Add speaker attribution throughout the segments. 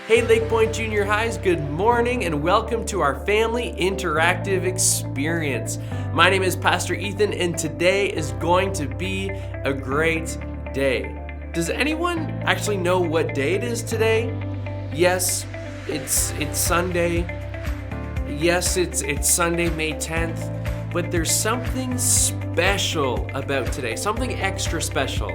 Speaker 1: Hey LakePont Jr Highs, good morning and welcome to our family interactive experience. My name is Pastor Ethan and today is going to be a great day. Does anyone actually know what day it is today? Yes, it's Sunday. Yes, it's Sunday, May 10th, but there's something special about today, something extra special.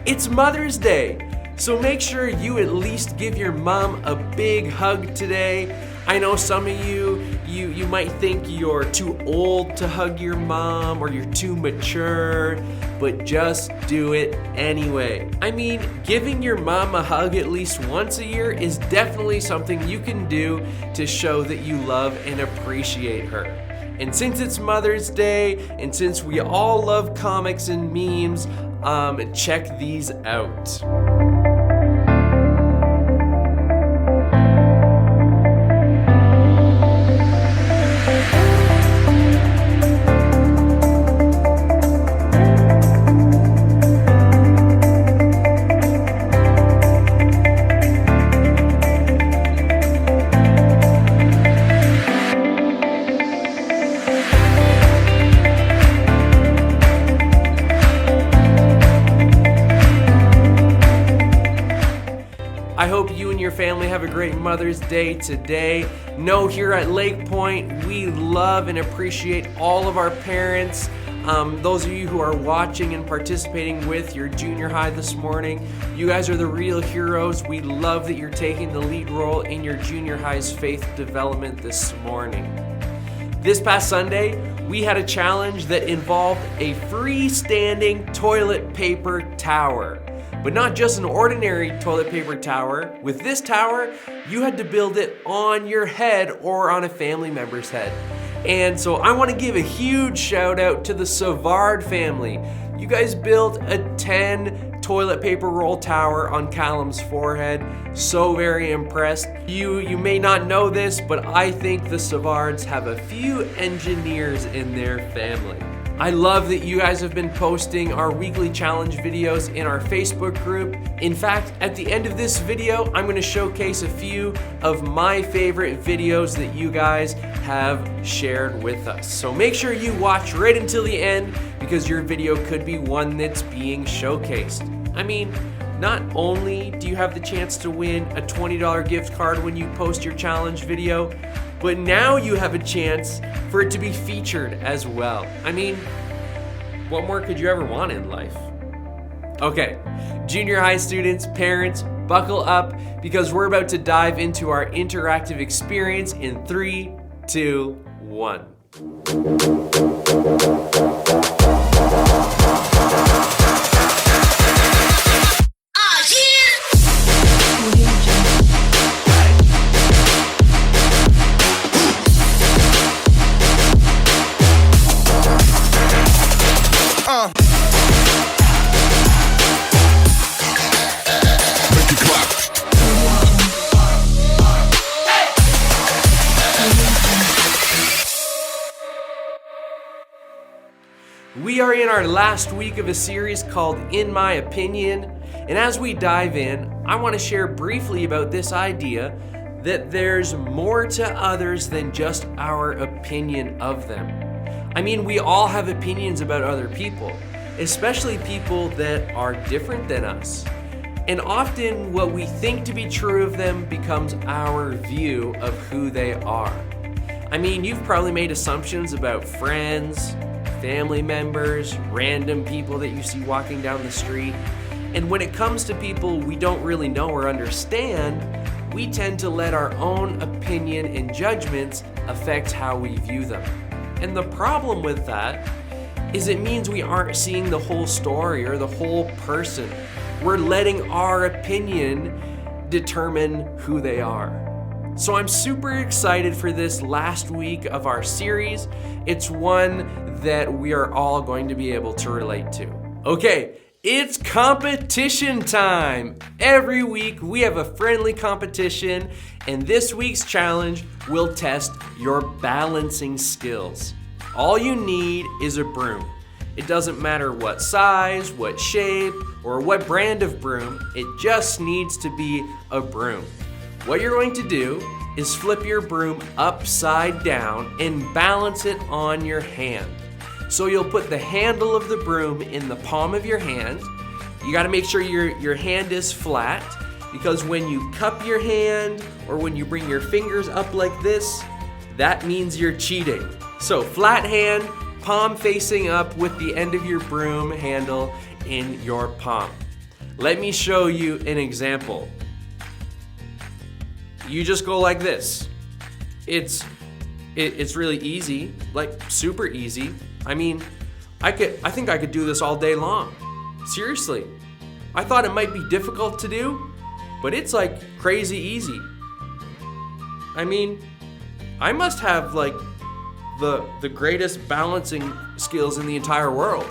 Speaker 1: It's Mother's Day. So make sure you at least give your mom a big hug today. I know some of you might think you're too old to hug your mom or you're too mature, but just do it anyway. I mean, giving your mom a hug at least once a year is definitely something you can do to show that you love and appreciate her. And since it's Mother's Day, and since we all love comics and memes, check these out. I hope you and your family have a great Mother's Day today. Know here at LakePont, we love and appreciate all of our parents. Those of you who are watching and participating with your junior high this morning, you guys are the real heroes. We love that you're taking the lead role in your junior high's faith development this morning. This past Sunday, we had a challenge that involved a freestanding toilet paper tower. But not just an ordinary toilet paper tower. With this tower, you had to build it on your head or on a family member's head. And so I want to give a huge shout out to the Savard family. You guys built a 10 toilet paper roll tower on Callum's forehead. So very impressed. You may not know this, but I think the Savards have a few engineers in their family. I love that you guys have been posting our weekly challenge videos in our Facebook group. In fact, at the end of this video, I'm going to showcase a few of my favorite videos that you guys have shared with us. So make sure you watch right until the end because your video could be one that's being showcased. I mean, not only do you have the chance to win a $20 gift card when you post your challenge video, but now you have a chance for it to be featured as well. I mean, what more could you ever want in life? Okay, junior high students, parents, buckle up because we're about to dive into our interactive experience in 3, 2, 1. We are in our last week of a series called In My Opinion, and as we dive in, I want to share briefly about this idea that there's more to others than just our opinion of them. I mean, we all have opinions about other people, especially people that are different than us. And often what we think to be true of them becomes our view of who they are. I mean, you've probably made assumptions about friends, family members, random people that you see walking down the street. And when it comes to people we don't really know or understand, we tend to let our own opinion and judgments affect how we view them. And the problem with that is it means we aren't seeing the whole story or the whole person. We're letting our opinion determine who they are. So I'm super excited for this last week of our series. It's one that we are all going to be able to relate to. Okay, it's competition time. Every week we have a friendly competition, and this week's challenge will test your balancing skills. All you need is a broom. It doesn't matter what size, what shape, or what brand of broom, it just needs to be a broom. What you're going to do is flip your broom upside down and balance it on your hand. So you'll put the handle of the broom in the palm of your hand. You gotta make sure your hand is flat, because when you cup your hand or when you bring your fingers up like this, that means you're cheating. So flat hand, palm facing up with the end of your broom handle in your palm. Let me show you an example. You just go like this. It's really easy, like super easy. I mean, I think I could do this all day long. Seriously. I thought it might be difficult to do, but it's like crazy easy. I mean, I must have like the greatest balancing skills in the entire world.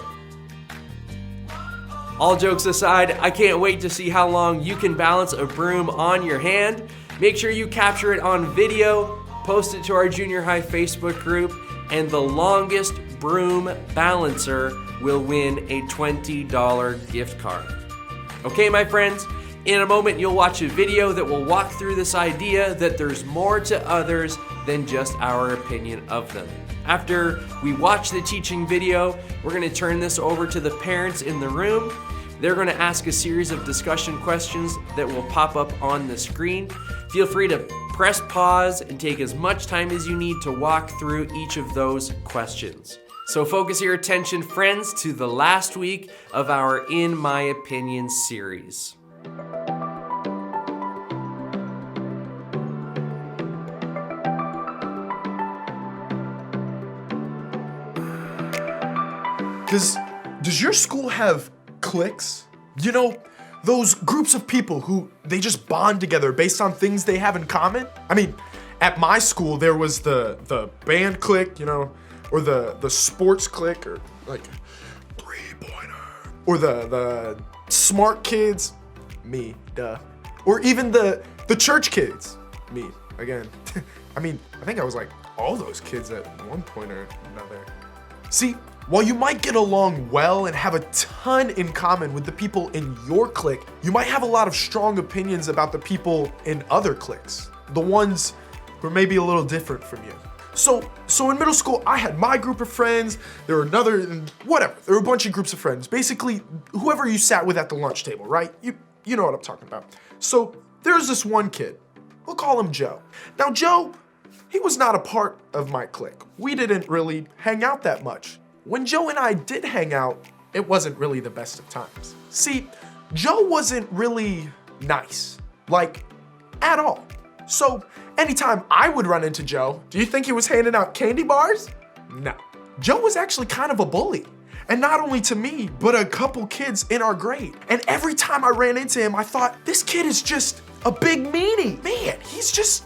Speaker 1: All jokes aside, I can't wait to see how long you can balance a broom on your hand. Make sure you capture it on video, post it to our junior high Facebook group, and the longest broom balancer will win a $20 gift card. Okay, my friends, in a moment you'll watch a video that will walk through this idea that there's more to others than just our opinion of them. After we watch the teaching video, we're gonna turn this over to the parents in the room. They're gonna ask a series of discussion questions that will pop up on the screen. Feel free to press pause and take as much time as you need to walk through each of those questions. So focus your attention, friends, to the last week of our In My Opinion series.
Speaker 2: Does your school have cliques? You know, those groups of people who they just bond together based on things they have in common? I mean, at my school there was the band clique, you know, or the sports clique, or like three-pointer, or the smart kids, me, duh, or even the church kids, me, again. I mean, I think I was like all those kids at one point or another. See, while you might get along well and have a ton in common with the people in your clique, you might have a lot of strong opinions about the people in other cliques, the ones who are maybe a little different from you. So in middle school, I had my group of friends, there were whatever, there were a bunch of groups of friends, basically whoever you sat with at the lunch table, right? You know what I'm talking about. So there's this one kid, we'll call him Joe. Now Joe, he was not a part of my clique. We didn't really hang out that much. When Joe and I did hang out, it wasn't really the best of times. See, Joe wasn't really nice, like, at all. So anytime I would run into Joe, do you think he was handing out candy bars? No. Joe was actually kind of a bully. And not only to me, but a couple kids in our grade. And every time I ran into him, I thought, this kid is just a big meanie. Man, he's just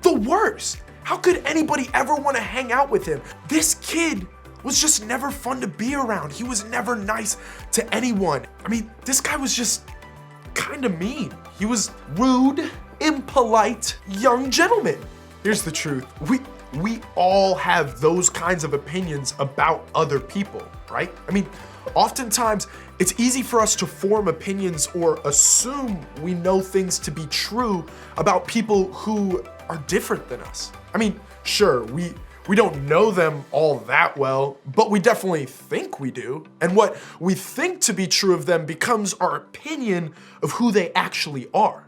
Speaker 2: the worst. How could anybody ever want to hang out with him? This kid was just never fun to be around. He was never nice to anyone. I mean, this guy was just kind of mean. He was rude, impolite, young gentleman. Here's the truth. We all have those kinds of opinions about other people, right? I mean, oftentimes it's easy for us to form opinions or assume we know things to be true about people who are different than us. I mean, sure, we don't know them all that well, but we definitely think we do. And what we think to be true of them becomes our opinion of who they actually are.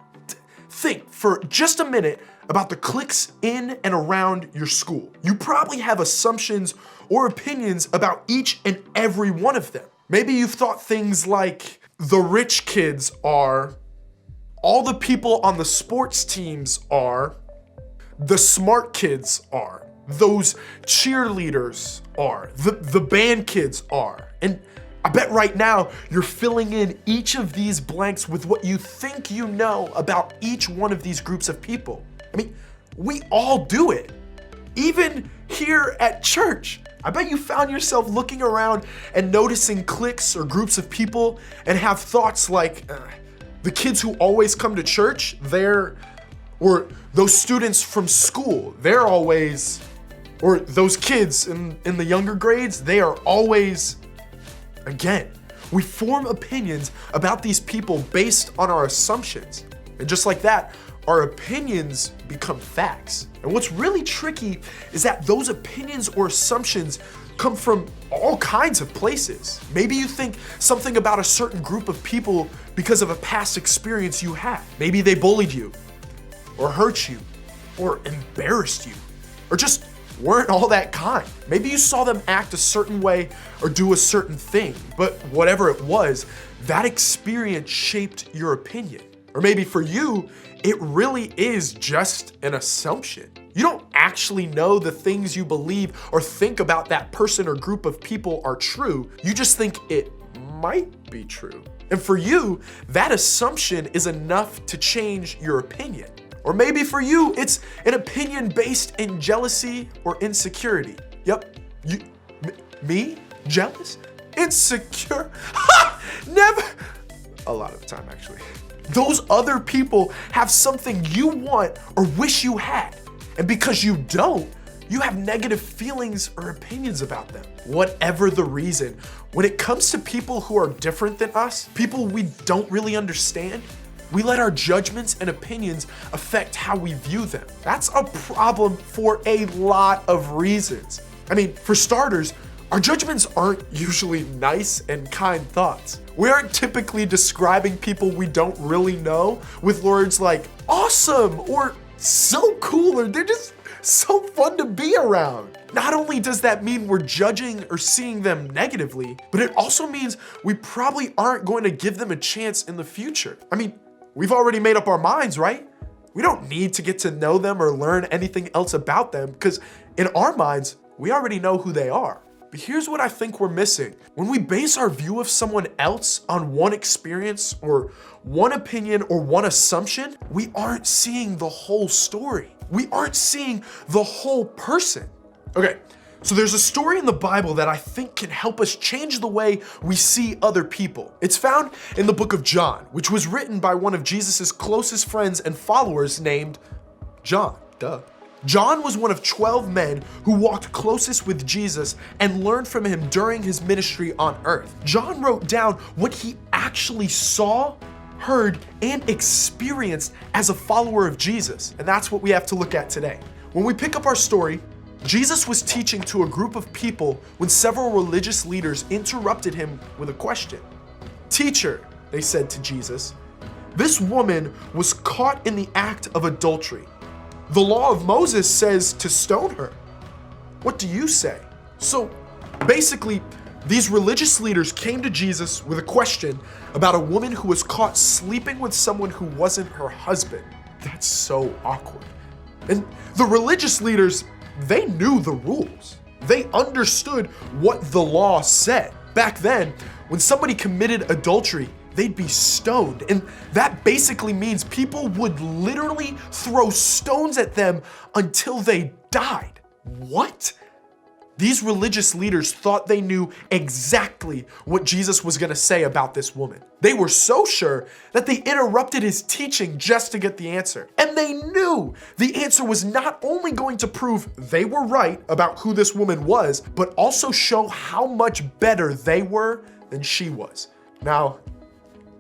Speaker 2: Think for just a minute about the cliques in and around your school. You probably have assumptions or opinions about each and every one of them. Maybe you've thought things like, the rich kids are, all the people on the sports teams are, the smart kids are, those cheerleaders are, the band kids are. And I bet right now you're filling in each of these blanks with what you think you know about each one of these groups of people. I mean, we all do it. Even here at church. I bet you found yourself looking around and noticing cliques or groups of people and have thoughts like, the kids who always come to church, or those students from school, they're always, or those kids in the younger grades, they are always. Again, we form opinions about these people based on our assumptions. And just like that, our opinions become facts. And what's really tricky is that those opinions or assumptions come from all kinds of places. Maybe you think something about a certain group of people because of a past experience you had. Maybe they bullied you, or hurt you, or embarrassed you, or just weren't all that kind. Maybe you saw them act a certain way or do a certain thing, but whatever it was, that experience shaped your opinion. Or maybe for you, it really is just an assumption. You don't actually know the things you believe or think about that person or group of people are true. You just think it might be true. And for you, that assumption is enough to change your opinion. Or maybe for you, it's an opinion based in jealousy or insecurity. Yep, me? Jealous? Insecure? Ha! Never! A lot of the time, actually. Those other people have something you want or wish you had. And because you don't, you have negative feelings or opinions about them. Whatever the reason, when it comes to people who are different than us, people we don't really understand, we let our judgments and opinions affect how we view them. That's a problem for a lot of reasons. I mean, for starters, our judgments aren't usually nice and kind thoughts. We aren't typically describing people we don't really know with words like awesome or so cool, or they're just so fun to be around. Not only does that mean we're judging or seeing them negatively, but it also means we probably aren't going to give them a chance in the future. I mean, we've already made up our minds, right? We don't need to get to know them or learn anything else about them because in our minds, we already know who they are. But here's what I think we're missing. When we base our view of someone else on one experience or one opinion or one assumption, we aren't seeing the whole story. We aren't seeing the whole person. Okay, so there's a story in the Bible that I think can help us change the way we see other people. It's found in the book of John, which was written by one of Jesus's closest friends and followers named John. Duh. John was one of 12 men who walked closest with Jesus and learned from him during his ministry on earth. John wrote down what he actually saw, heard, and experienced as a follower of Jesus. And that's what we have to look at today. When we pick up our story, Jesus was teaching to a group of people when several religious leaders interrupted him with a question. "Teacher," they said to Jesus, "this woman was caught in the act of adultery. The law of Moses says to stone her. What do you say?" So basically, these religious leaders came to Jesus with a question about a woman who was caught sleeping with someone who wasn't her husband. That's so awkward. And the religious leaders, they knew the rules. They understood what the law said. Back then, when somebody committed adultery, they'd be stoned. And that basically means people would literally throw stones at them until they died. What? These religious leaders thought they knew exactly what Jesus was going to say about this woman. They were so sure that they interrupted his teaching just to get the answer. And they knew the answer was not only going to prove they were right about who this woman was, but also show how much better they were than she was. Now,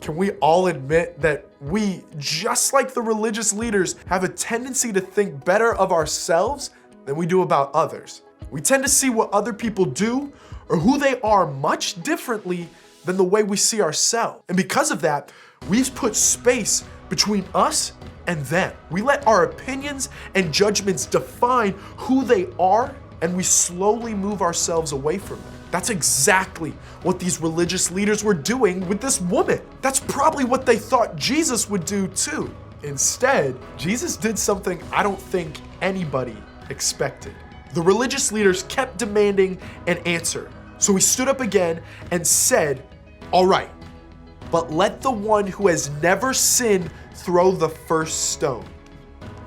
Speaker 2: can we all admit that we, just like the religious leaders, have a tendency to think better of ourselves than we do about others? We tend to see what other people do or who they are much differently than the way we see ourselves. And because of that, we've put space between us and them. We let our opinions and judgments define who they are, and we slowly move ourselves away from them. That's exactly what these religious leaders were doing with this woman. That's probably what they thought Jesus would do too. Instead, Jesus did something I don't think anybody expected. The religious leaders kept demanding an answer. So he stood up again and said, "All right, but let the one who has never sinned throw the first stone."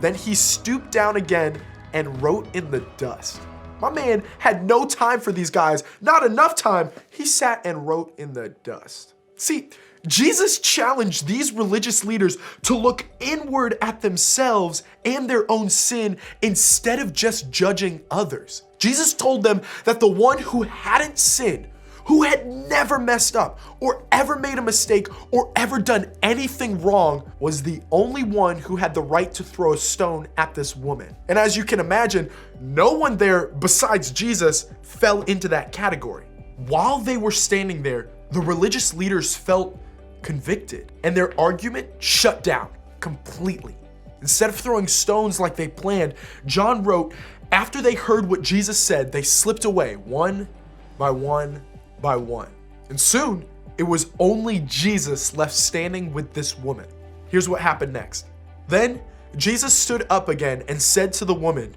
Speaker 2: Then he stooped down again and wrote in the dust. My man had no time for these guys, not enough time. He sat and wrote in the dust. See, Jesus challenged these religious leaders to look inward at themselves and their own sin instead of just judging others. Jesus told them that the one who hadn't sinned who had never messed up or ever made a mistake or ever done anything wrong, was the only one who had the right to throw a stone at this woman. And as you can imagine, no one there besides Jesus fell into that category. While they were standing there, the religious leaders felt convicted and their argument shut down completely. Instead of throwing stones like they planned, John wrote, after they heard what Jesus said, they slipped away one by one by one. And soon, it was only Jesus left standing with this woman. Here's what happened next. Then Jesus stood up again and said to the woman,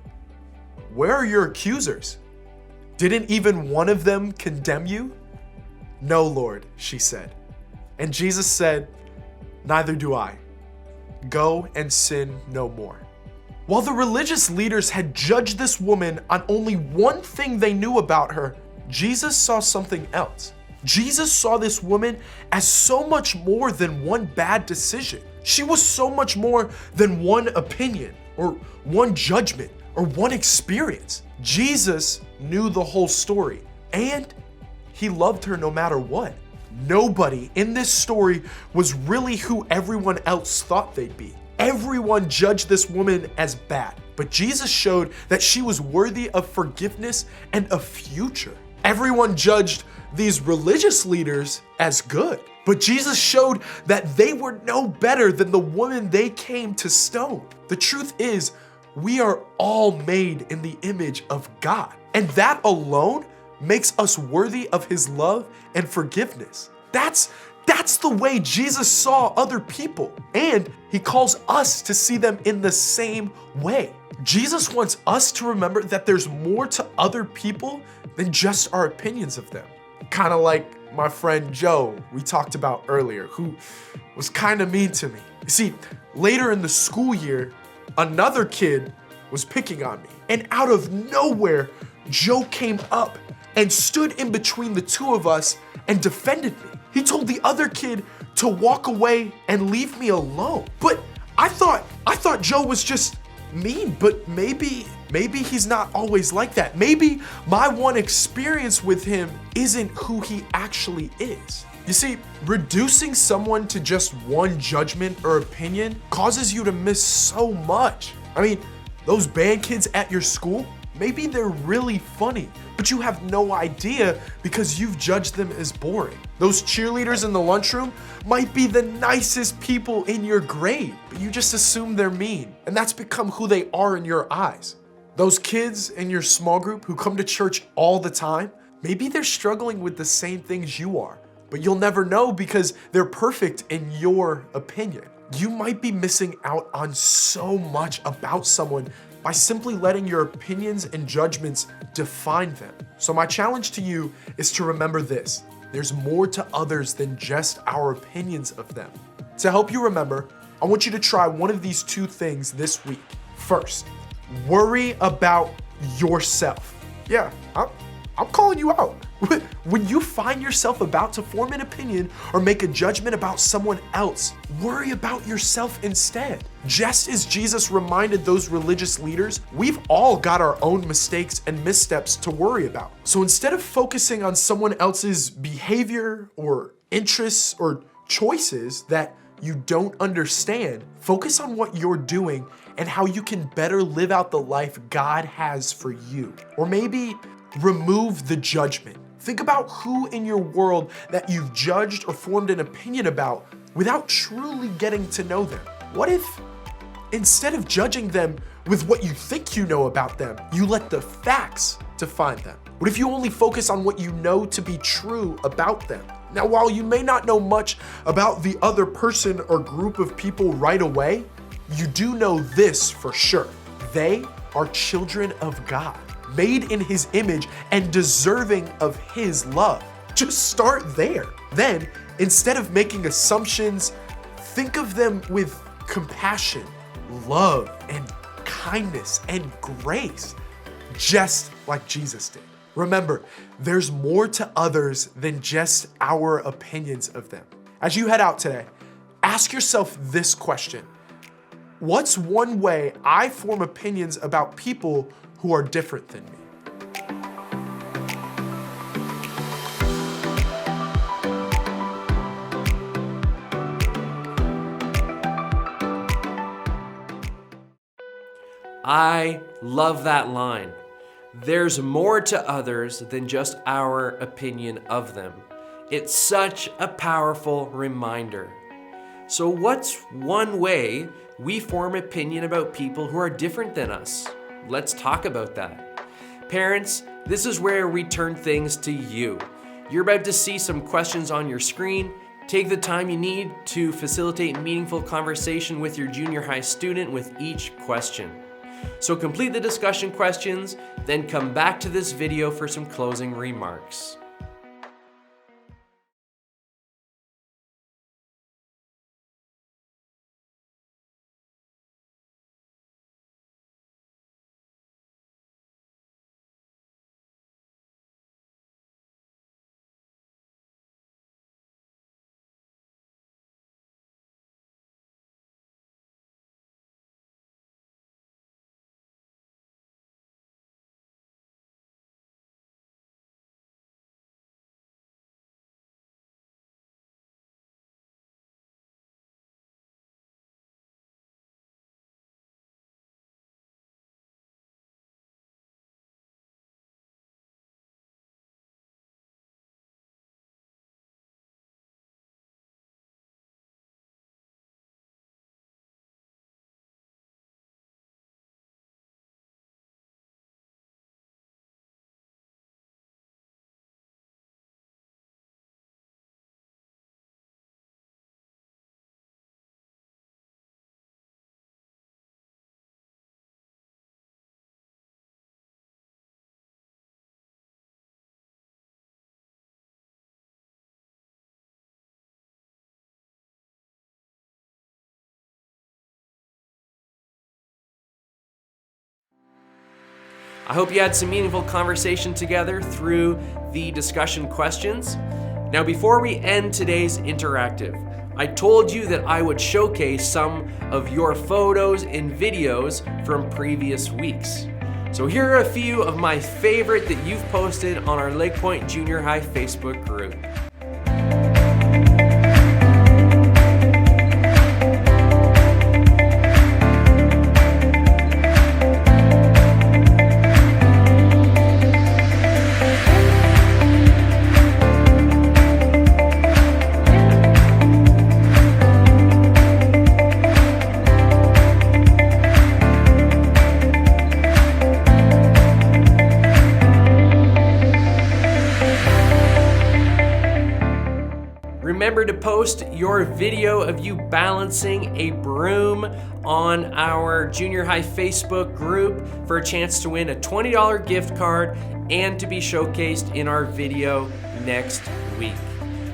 Speaker 2: "Where are your accusers? Didn't even one of them condemn you?" "No, Lord," she said. And Jesus said, "Neither do I. Go and sin no more." While the religious leaders had judged this woman on only one thing they knew about her, Jesus saw something else. Jesus saw this woman as so much more than one bad decision. She was so much more than one opinion or one judgment or one experience. Jesus knew the whole story, and he loved her no matter what. Nobody in this story was really who everyone else thought they'd be. Everyone judged this woman as bad, but Jesus showed that she was worthy of forgiveness and a future. Everyone judged these religious leaders as good, but Jesus showed that they were no better than the woman they came to stone. The truth is, we are all made in the image of God, and that alone makes us worthy of his love and forgiveness. That's the way Jesus saw other people, and he calls us to see them in the same way. Jesus wants us to remember that there's more to other people than just our opinions of them. Kind of like my friend Joe we talked about earlier, who was kind of mean to me. You see, later in the school year, another kid was picking on me, and out of nowhere, Joe came up and stood in between the two of us and defended me. He told the other kid to walk away and leave me alone. But I thought Joe was just mean, but maybe he's not always like that. Maybe my one experience with him isn't who he actually is. You see, reducing someone to just one judgment or opinion causes you to miss so much. I mean, those band kids at your school, maybe they're really funny, but you have no idea because you've judged them as boring. Those cheerleaders in the lunchroom might be the nicest people in your grade, but you just assume they're mean, and that's become who they are in your eyes. Those kids in your small group who come to church all the time, maybe they're struggling with the same things you are, but you'll never know because they're perfect in your opinion. You might be missing out on so much about someone by simply letting your opinions and judgments define them. So my challenge to you is to remember this: there's more to others than just our opinions of them. To help you remember, I want you to try one of these two things this week. First, worry about yourself. Yeah, I'm calling you out. When you find yourself about to form an opinion or make a judgment about someone else, worry about yourself instead. Just as Jesus reminded those religious leaders, we've all got our own mistakes and missteps to worry about. So instead of focusing on someone else's behavior or interests or choices that you don't understand, focus on what you're doing and how you can better live out the life God has for you. Or maybe remove the judgment. Think about who in your world that you've judged or formed an opinion about without truly getting to know them. What if instead of judging them with what you think you know about them, you let the facts define them? What if you only focus on what you know to be true about them? Now, while you may not know much about the other person or group of people right away, you do know this for sure: they are children of God, made in his image and deserving of his love. Just start there. Then, instead of making assumptions, think of them with compassion, love, and kindness and grace, just like Jesus did. Remember, there's more to others than just our opinions of them. As you head out today, ask yourself this question: what's one way I form opinions about people who are different than me?
Speaker 1: I love that line. There's more to others than just our opinion of them. It's such a powerful reminder. So what's one way we form opinion about people who are different than us? Let's talk about that. Parents, this is where we turn things to you. You're about to see some questions on your screen. Take the time you need to facilitate meaningful conversation with your junior high student with each question. So complete the discussion questions, then come back to this video for some closing remarks. I hope you had some meaningful conversation together through the discussion questions. Now, before we end today's interactive, I told you that I would showcase some of your photos and videos from previous weeks. So here are a few of my favorite that you've posted on our LakePont Jr High Facebook group. Remember to post your video of you balancing a broom on our junior high Facebook group for a chance to win a $20 gift card and to be showcased in our video next week.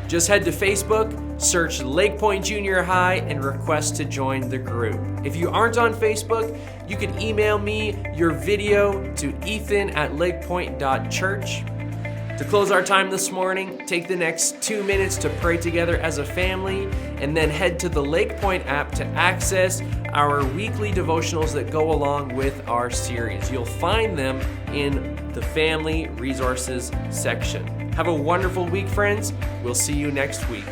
Speaker 1: Just head to Facebook, search LakePont Jr High, and request to join the group. If you aren't on Facebook, you can email me your video to ethan@lakepoint.church. To close our time this morning, take the next 2 minutes to pray together as a family, and then head to the LakePoint app to access our weekly devotionals that go along with our series. You'll find them in the Family Resources section. Have a wonderful week, friends. We'll see you next week.